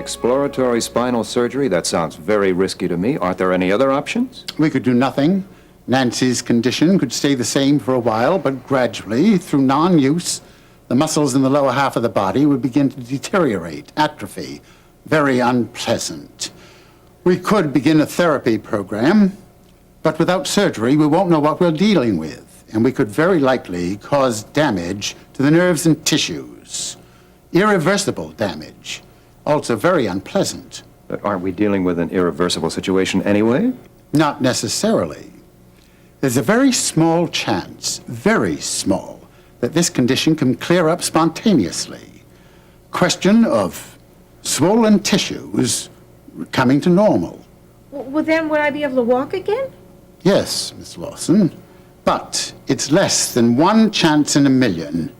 Exploratory spinal surgery? That sounds very risky to me. Aren't there any other options? We could do nothing. Nancy's condition could stay the same for a while, but gradually, through non-use, the muscles in the lower half of the body would begin to deteriorate, atrophy. Very unpleasant. We could begin a therapy program, but without surgery, we won't know what we're dealing with, and we could very likely cause damage to the nerves and tissues. Irreversible damage. Also very unpleasant. But aren't we dealing with an irreversible situation anyway? Not necessarily. There's a very small chance, very small, that this condition can clear up spontaneously. Question of swollen tissues coming to normal. Well, then would I be able to walk again? Yes, Miss Lawson, but it's less than 1 chance in a million.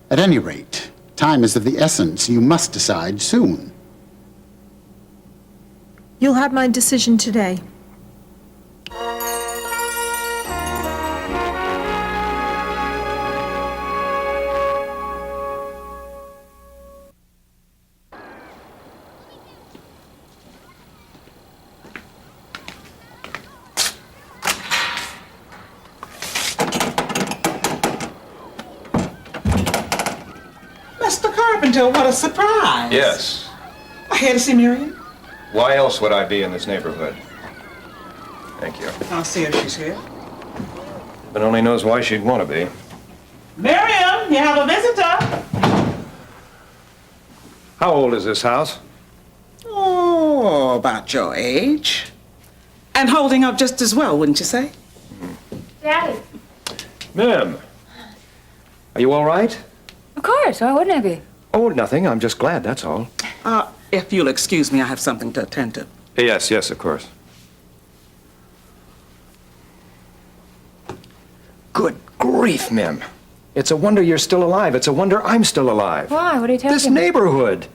At any rate, time is of the essence. You must decide soon. You'll have my decision today. Mr. Carpenter, what a surprise. Yes. Here to see Miriam? Why else would I be in this neighborhood? Thank you. I'll see if she's here. But only knows why she'd want to be. Miriam, you have a visitor. How old is this house? Oh, about your age. And holding up just as well, wouldn't you say? Daddy. Mim, are you all right? Of course, why wouldn't I be? Oh, nothing. I'm just glad, that's all. If you'll excuse me, I have something to attend to. Yes, of course. Good grief, Mim. It's a wonder you're still alive. It's a wonder I'm still alive. Why? What are you talking This about? neighborhood.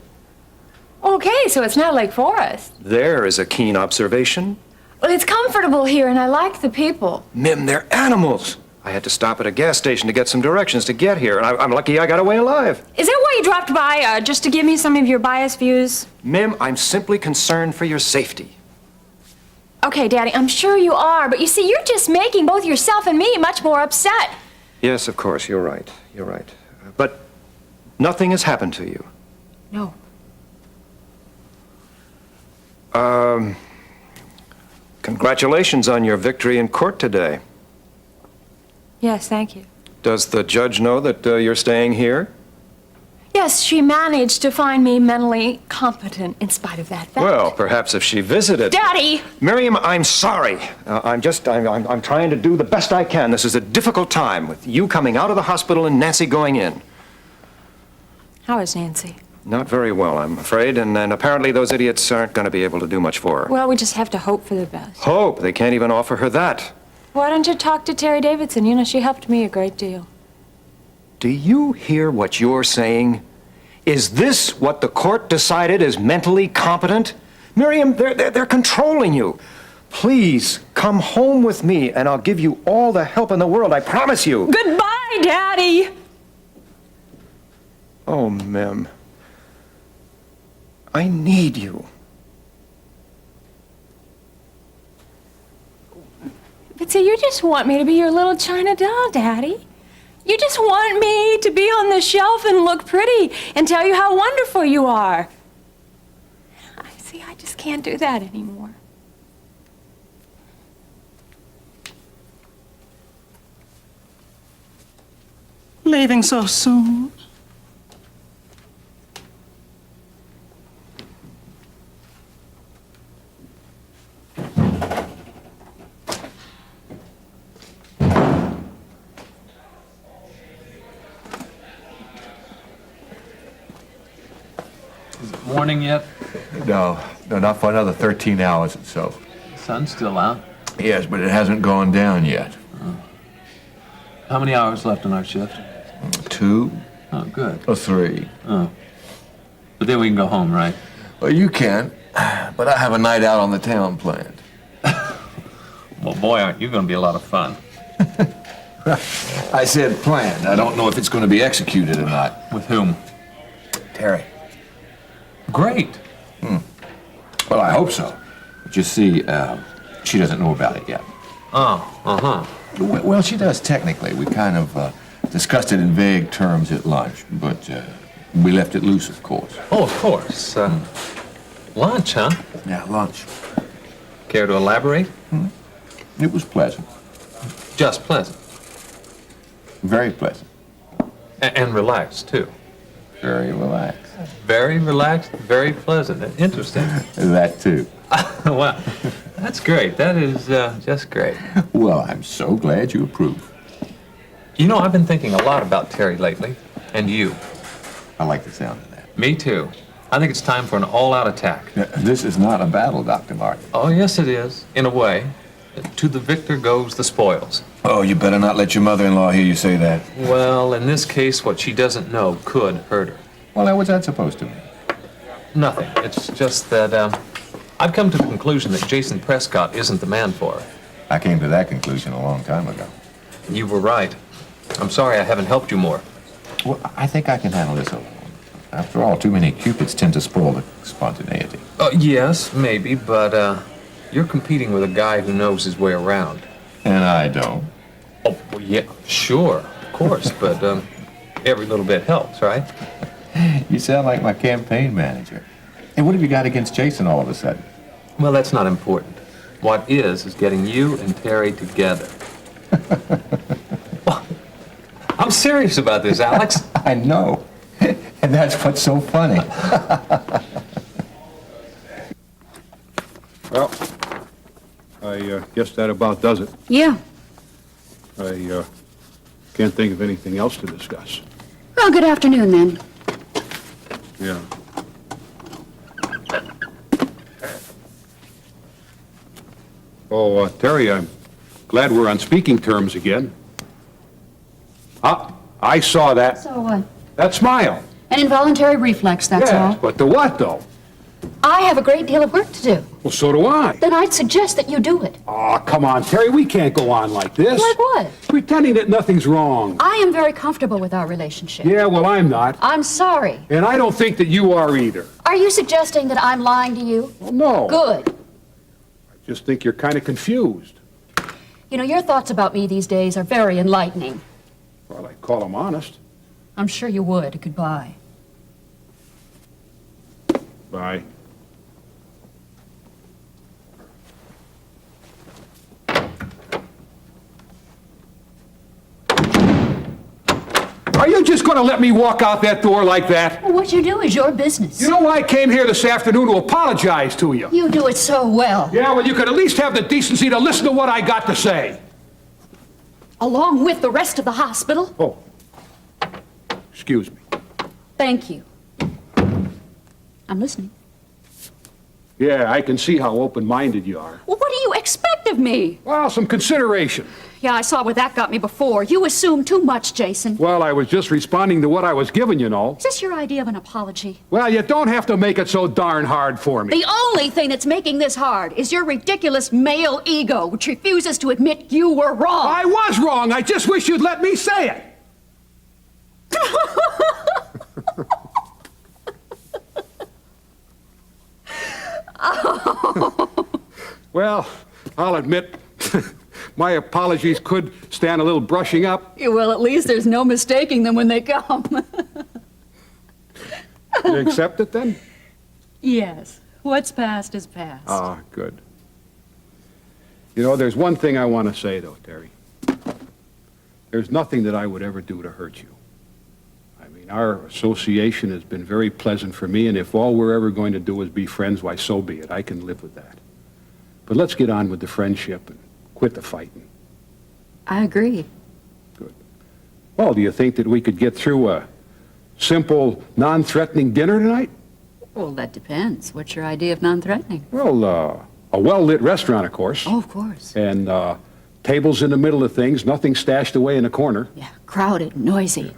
Okay, so it's not Lake Forest. There is a keen observation. Well, it's comfortable here, and I like the people. Mim, they're animals. I had to stop at a gas station to get some directions to get here, and I'm lucky I got away alive. Is that why you dropped by, just to give me some of your biased views? Mim, I'm simply concerned for your safety. Okay, Daddy, I'm sure you are, but you see, you're just making both yourself and me much more upset. Yes, of course, you're right. You're right. But nothing has happened to you. No. Congratulations on your victory in court today. Yes, thank you. Does the judge know that you're staying here? Yes, she managed to find me mentally competent in spite of that fact. Well, perhaps if she visited... Daddy! Miriam, I'm sorry. I'm trying to do the best I can. This is a difficult time with you coming out of the hospital and Nancy going in. How is Nancy? Not very well, I'm afraid, and apparently those idiots aren't going to be able to do much for her. Well, we just have to hope for the best. Hope? They can't even offer her that. Why don't you talk to Terry Davidson? You know, she helped me a great deal. Do you hear what you're saying? Is this what the court decided is mentally competent? Miriam, they're controlling you. Please, come home with me, and I'll give you all the help in the world, I promise you. Goodbye, Daddy! Oh, Mim. I need you. But see, you just want me to be your little China doll, Daddy. You just want me to be on the shelf and look pretty and tell you how wonderful you are. See, I just can't do that anymore. Leaving so soon? Morning yet? No, not for another 13 hours or so. The sun's still out. Yes, but it hasn't gone down yet. How many hours left on our shift? 2 Oh, good. or 3. Oh. But then we can go home, right? Well, you can, but I have a night out on the town planned. Well, boy, aren't you going to be a lot of fun. I said planned. I don't know if it's going to be executed or not. With whom? Terry. Great. Well, I hope so. But you see, she doesn't know about it yet. Oh, uh-huh. Well, she does technically. We kind of discussed it in vague terms at lunch, but we left it loose, of course. Oh, of course. Lunch, huh? Yeah, lunch. Care to elaborate? It was pleasant. Just pleasant. Very pleasant. And relaxed, too. Very relaxed. Very relaxed, very pleasant. Interesting. That too. Wow. That's great. That is just great. Well, I'm so glad you approve. You know, I've been thinking a lot about Terry lately. And you. I like the sound of that. Me, too. I think it's time for an all-out attack. This is not a battle, Dr. Martin. Oh, yes, it is. In a way. To the victor goes the spoils. Oh, you better not let your mother-in-law hear you say that. Well, in this case, what she doesn't know could hurt her. Well, now, what's that supposed to mean? Nothing. It's just that, I've come to the conclusion that Jason Prescott isn't the man for her. I came to that conclusion a long time ago. You were right. I'm sorry I haven't helped you more. Well, I think I can handle this alone. After all, too many cupids tend to spoil the spontaneity. Yes, maybe, but, you're competing with a guy who knows his way around. And I don't. Oh, well, yeah, sure, of course, but, every little bit helps, right? You sound like my campaign manager. And what have you got against Jason all of a sudden? Well, that's not important. What is getting you and Terry together. Well, I'm serious about this, Alex. I know. And that's what's so funny. Well, I guess that about does it. Yeah. I can't think of anything else to discuss. Well, good afternoon, then. Yeah. Oh, Terry, I'm glad we're on speaking terms again. Ah, I saw that. So what? That smile. An involuntary reflex, that's Yes, all. but the what, though? I have a great deal of work to do. Well, so do I. Then I'd suggest that you do it. Oh, come on, Terry, we can't go on like this. Like what? Pretending that nothing's wrong. I am very comfortable with our relationship. Yeah, well, I'm not. I'm sorry. And I don't think that you are either. Are you suggesting that I'm lying to you? Well, no. Good. I just think you're kind of confused. You know, your thoughts about me these days are very enlightening. Well, I'd call them honest. I'm sure you would. Goodbye. Bye. Are you just going to let me walk out that door like that? Well, what you do is your business. You know why I came here this afternoon to apologize to you? You do it so well. Yeah, well, you could at least have the decency to listen to what I got to say. Along with the rest of the hospital. Oh, excuse me. Thank you. I'm listening. Yeah, I can see how open-minded you are. Well, what do you expect of me? Well, some consideration. Yeah, I saw where that got me before. You assume too much, Jason. Well, I was just responding to what I was given, you know. Is this your idea of an apology? Well, you don't have to make it so darn hard for me. The only thing that's making this hard is your ridiculous male ego, which refuses to admit you were wrong. I was wrong. I just wish you'd let me say it. Well, I'll admit, my apologies could stand a little brushing up. Yeah, well, at least there's no mistaking them when they come. You accept it then? Yes. What's past is past. Ah, good. You know, there's one thing I want to say, though, Terry. There's nothing that I would ever do to hurt you. I mean, our association has been very pleasant for me, and if all we're ever going to do is be friends, why, so be it. I can live with that. But let's get on with the friendship and quit the fighting. I agree. Good. Well, do you think that we could get through a simple, non-threatening dinner tonight? Well, that depends. What's your idea of non-threatening? Well, a well-lit restaurant, of course. Oh, of course. And tables in the middle of things, nothing stashed away in a corner. Yeah, crowded, noisy.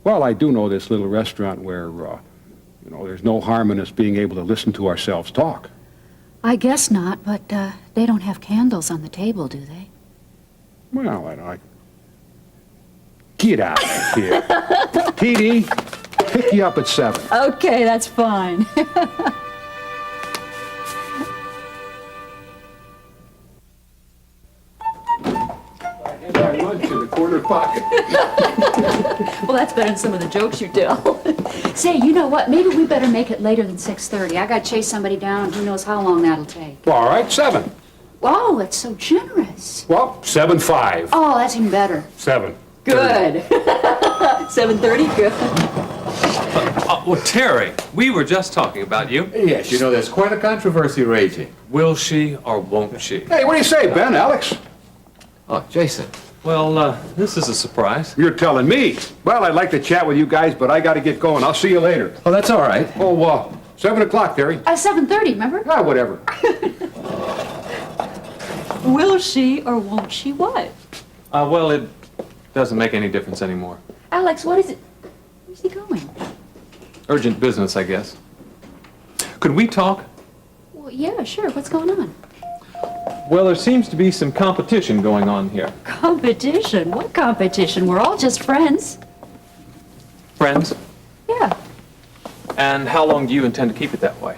Well, I do know this little restaurant where, you know, there's no harm in us being able to listen to ourselves talk. I guess not, but they don't have candles on the table, do they? Well, I get out of here. TD, pick you up at 7. Okay, that's fine. corner pocket. Well, that's better than some of the jokes you tell. Say, you know what? Maybe we better make it later than 6:30. I gotta chase somebody down, and who knows how long that'll take. Well, all right, 7. Oh, that's so generous. Well, 7:05. Oh, that's even better. 7. Good. 7:30, good. Well, Terry, we were just talking about you. Yes, you know, there's quite a controversy raging. Will she or won't she? Hey, what do you say, Ben, Alex? Oh, Jason. Well, this is a surprise. You're telling me. Well, I'd like to chat with you guys, but I got to get going. I'll see you later. Oh, that's all right. Oh, 7 o'clock, Terry. 7:30, remember? Ah, whatever. Will she or won't she what? Well, it doesn't make any difference anymore. Alex, what is it? Where's he going? Urgent business, I guess. Could we talk? Well, yeah, sure. What's going on? Well, there seems to be some competition going on here. Competition? What competition? We're all just friends. Friends? Yeah. And how long do you intend to keep it that way?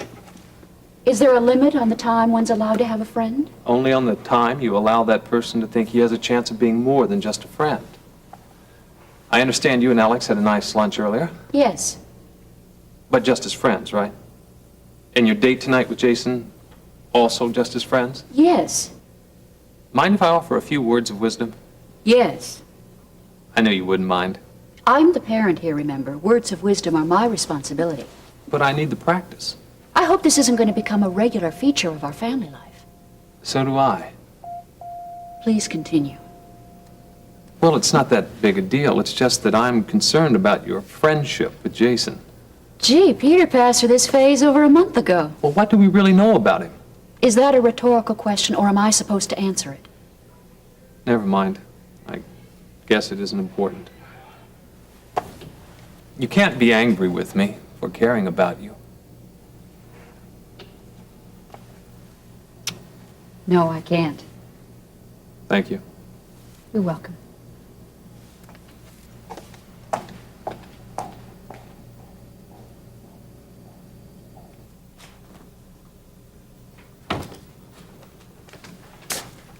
Is there a limit on the time one's allowed to have a friend? Only on the time you allow that person to think he has a chance of being more than just a friend. I understand you and Alex had a nice lunch earlier, Yes. but just as friends, right? And your date tonight with Jason, also just as friends? Yes. Mind if I offer a few words of wisdom? Yes. I know you wouldn't mind, I'm the parent here, remember. Words of wisdom are my responsibility. but I need the practice. I hope this isn't going to become a regular feature of our family life. So do I. Please continue. Well, it's not that big a deal. It's just that I'm concerned about your friendship with Jason. Gee, Peter passed through this phase over a month ago. Well, what do we really know about him? Is that a rhetorical question, or am I supposed to answer it? Never mind. I guess it isn't important. You can't be angry with me for caring about you. No, I can't. Thank you. You're welcome.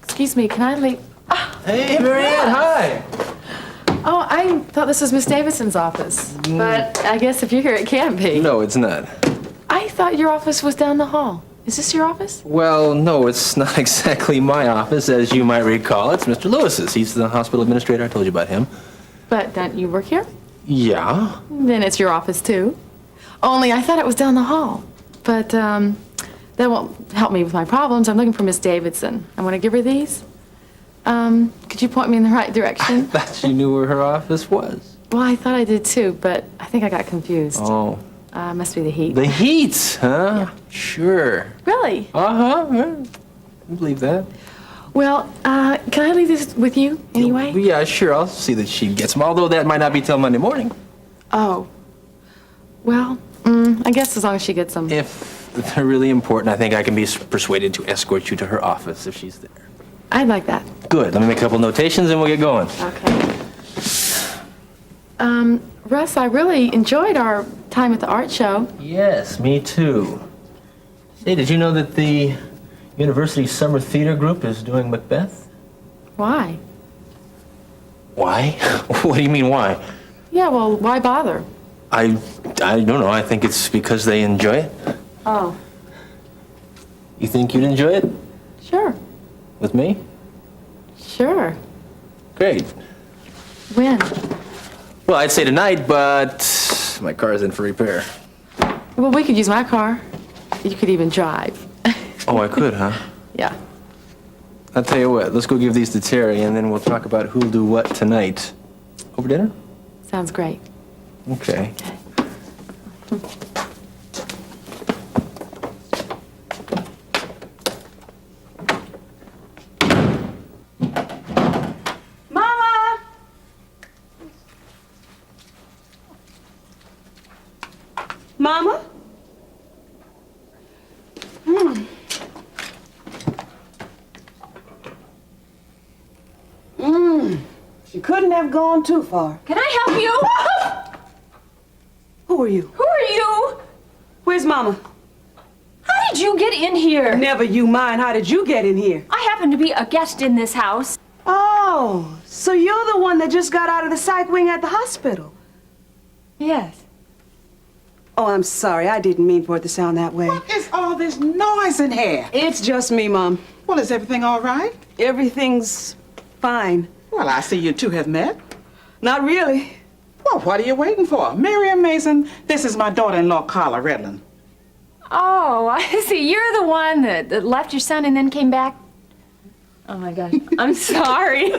Excuse me, can I leave? Hey, Marianne, hi. Oh, I thought this was Miss Davidson's office. But I guess if you're here, it can't be. No, it's not. I thought your office was down the hall. Is this your office? Well, no, it's not exactly my office, as you might recall. It's Mr. Lewis's. He's the hospital administrator. I told you about him. But don't you work here? Yeah. Then it's your office, too. Only I thought it was down the hall. But, that won't help me with my problems. I'm looking for Miss Davidson. I want to give her these. Could you point me in the right direction? Thought you knew where her office was. Well, I thought I did, too, but I think I got confused. Oh. Must be the heat. The heat, huh? Yeah. Sure. Really? Uh-huh. Yeah. I believe that. Well, can I leave this with you anyway? Yeah, sure. I'll see that she gets them, although that might not be till Monday morning. Oh. Well, I guess as long as she gets them. If they're really important, I think I can be persuaded to escort you to her office if she's there. I'd like that. Good. Let me make a couple notations and we'll get going. Okay. Russ, I really enjoyed our time at the art show. Yes, me too. Say, did you know that the University Summer Theater Group is doing Macbeth? Why? Why? What do you mean, why? Yeah, well, why bother? I don't know. I think it's because they enjoy it. Oh, You think you'd enjoy it? sure. With me? Sure. Great. When? Well, I'd say tonight, but my car's in for repair. Well, we could use my car. You could even drive. Oh, I could, huh? Yeah. I'll tell you what, let's go give these to Terry, and then we'll talk about who'll do what tonight. Over dinner? Sounds great. Okay. Mama! Mama? She couldn't have gone too far. Can I help you? Who are you? Who are you? Where's Mama? How did you get in here? Never you mind. How did you get in here? I happen to be a guest in this house. Oh, Oh, so you're the one that just got out of the psych wing at the hospital. Yes. Oh, I'm sorry. I didn't mean for it to sound that way. What is all this noise in here? It's just me, Mom. Well, is everything all right? Everything's fine. Well, I see you two have met. Not really. Well, what are you waiting for? Miriam Mason, this is my daughter-in-law, Carla Redland. Oh, I see. You're the one that left your son and then came back. Oh my gosh. I'm sorry.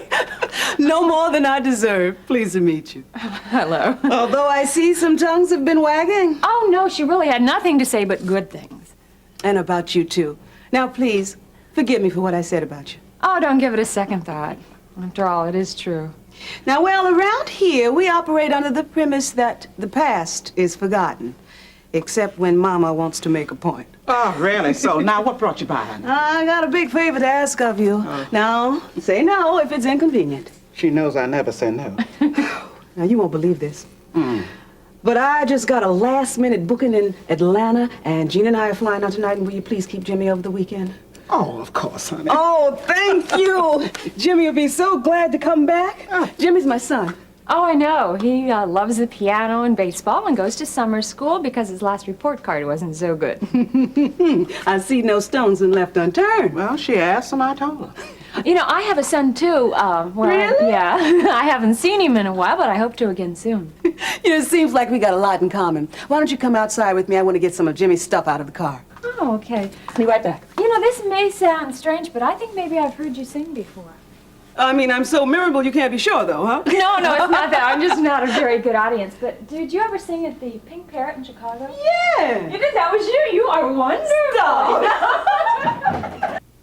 No more than I deserve. Pleased to meet you. Hello. Although I see some tongues have been wagging. Oh no, she really had nothing to say but good things. And about you, too. Now, please, forgive me for what I said about you. Oh, don't give it a second thought. After all, it is true. Now, well, around here, we operate under the premise that the past is forgotten. Except when Mama wants to make a point. Oh, really? So, now what brought you by? I got a big favor to ask of you. Now, say no if it's inconvenient. She knows I never say no. Now, you won't believe this. But I just got a last-minute booking in Atlanta, and Gina and I are flying out tonight, and will you please keep Jimmy over the weekend? Oh, of course, honey. Oh, thank you! Jimmy will be so glad to come back. Jimmy's my son. Oh, I know. He loves the piano and baseball and goes to summer school because his last report card wasn't so good. I see no stones been left unturned. Well, she asked and I told her. You know, I have a son, too. Really? Yeah. I haven't seen him in a while, but I hope to again soon. You know, it seems like we got a lot in common. Why don't you come outside with me? I want to get some of Jimmy's stuff out of the car. Oh, okay. Be right back. You know, this may sound strange, but I think maybe I've heard you sing before. I mean, I'm so memorable you can't be sure, though, huh? No, it's not that. I'm just not a very good audience. But did you ever sing at the Pink Parrot in Chicago? Yeah. You did? That was you. You are wonderful.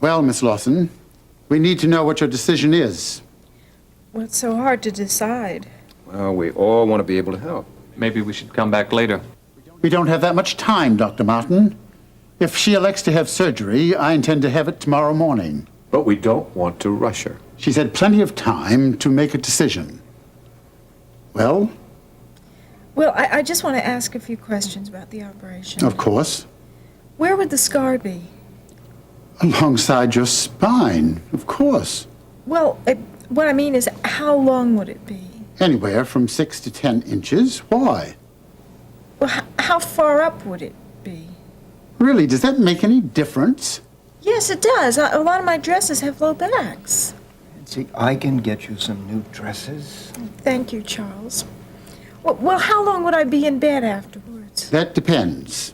Well, Miss Lawson, we need to know what your decision is. Well, it's so hard to decide. Well, we all want to be able to help. Maybe we should come back later. We don't have that much time, Dr. Martin. If she elects to have surgery, I intend to have it tomorrow morning. But we don't want to rush her. She's had plenty of time to make a decision. Well, Well, I just want to ask a few questions about the operation. of course, Where would the scar be? alongside your spine, of course. Well, what I mean is, how long would it be? Anywhere from 6 to 10 inches. Why? Well, how far up would it be? Really, does that make any difference? Yes, it does. A lot of my dresses have low backs. See, I can get you some new dresses. Thank you, Charles. Well, how long would I be in bed afterwards? That depends.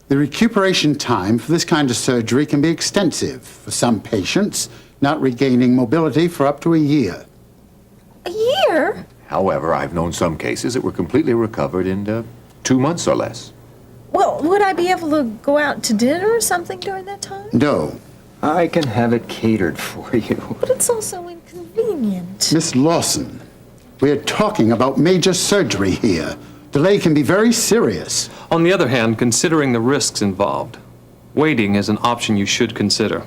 The recuperation time for this kind of surgery can be extensive. For some patients, not regaining mobility for up to a year. A year? However, I've known some cases that were completely recovered in 2 months or less. Well, would I be able to go out to dinner or something during that time? No. I can have it catered for you. But it's also inconvenient. Miss Lawson, we're talking about major surgery here. Delay can be very serious. On the other hand, considering the risks involved, waiting is an option you should consider.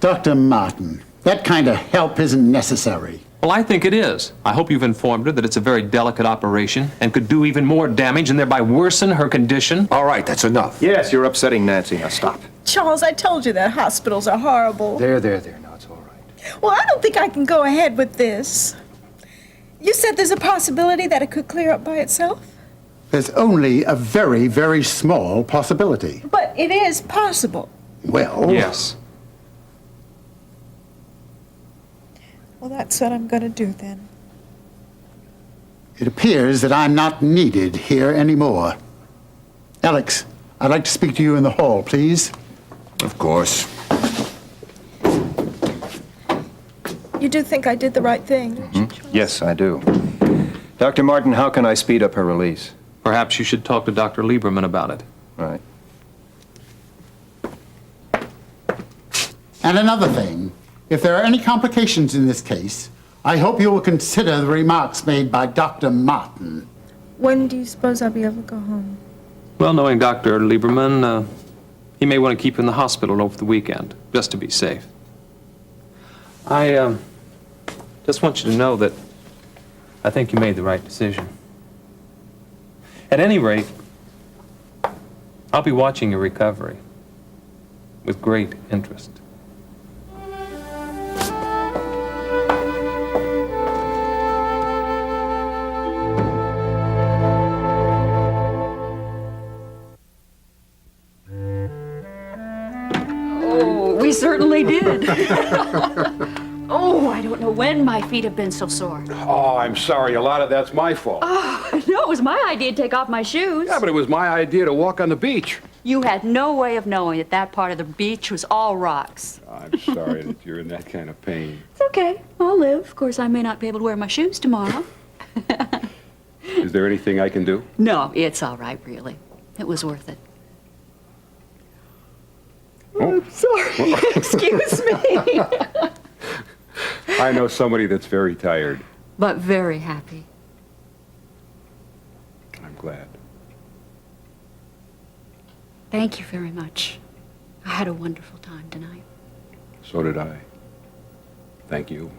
Dr. Martin, that kind of help isn't necessary. Well, I think it is. I hope you've informed her that it's a very delicate operation and could do even more damage and thereby worsen her condition. All right, that's enough. Yes, you're upsetting Nancy. Now stop. Charles, I told you that hospitals are horrible. There. Now it's all right. Well, I don't think I can go ahead with this. You said there's a possibility that it could clear up by itself? There's only a very, very small possibility. But it is possible. Well, Yes. Well, that's what I'm going to do then. it appears that I'm not needed here anymore. Alex, I'd like to speak to you in the hall, please. Of course. You do think I did the right thing, don't you, Charles? Yes, I do. Dr. Martin, how can I speed up her release? Perhaps you should talk to Dr. Lieberman about it. Right. And another thing, if there are any complications in this case, I hope you will consider the remarks made by Dr. Martin. When do you suppose I'll be able to go home? Well, knowing Dr. Lieberman, he may want to keep you in the hospital over the weekend, just to be safe. I just want you to know that I think you made the right decision. At any rate, I'll be watching your recovery with great interest. certainly did. Oh, I don't know when my feet have been so sore. Oh, I'm sorry. A lot of that's my fault. Oh, no, it was my idea to take off my shoes. Yeah, but it was my idea to walk on the beach. You had no way of knowing that that part of the beach was all rocks. I'm sorry that you're in that kind of pain. It's okay. I'll live. Of course, I may not be able to wear my shoes tomorrow. Is there anything I can do? No, it's all right, really. It was worth it. Oh. I'm sorry. Excuse me. I know somebody that's very tired. But very happy. I'm glad. Thank you very much. I had a wonderful time tonight. So did I. Thank you.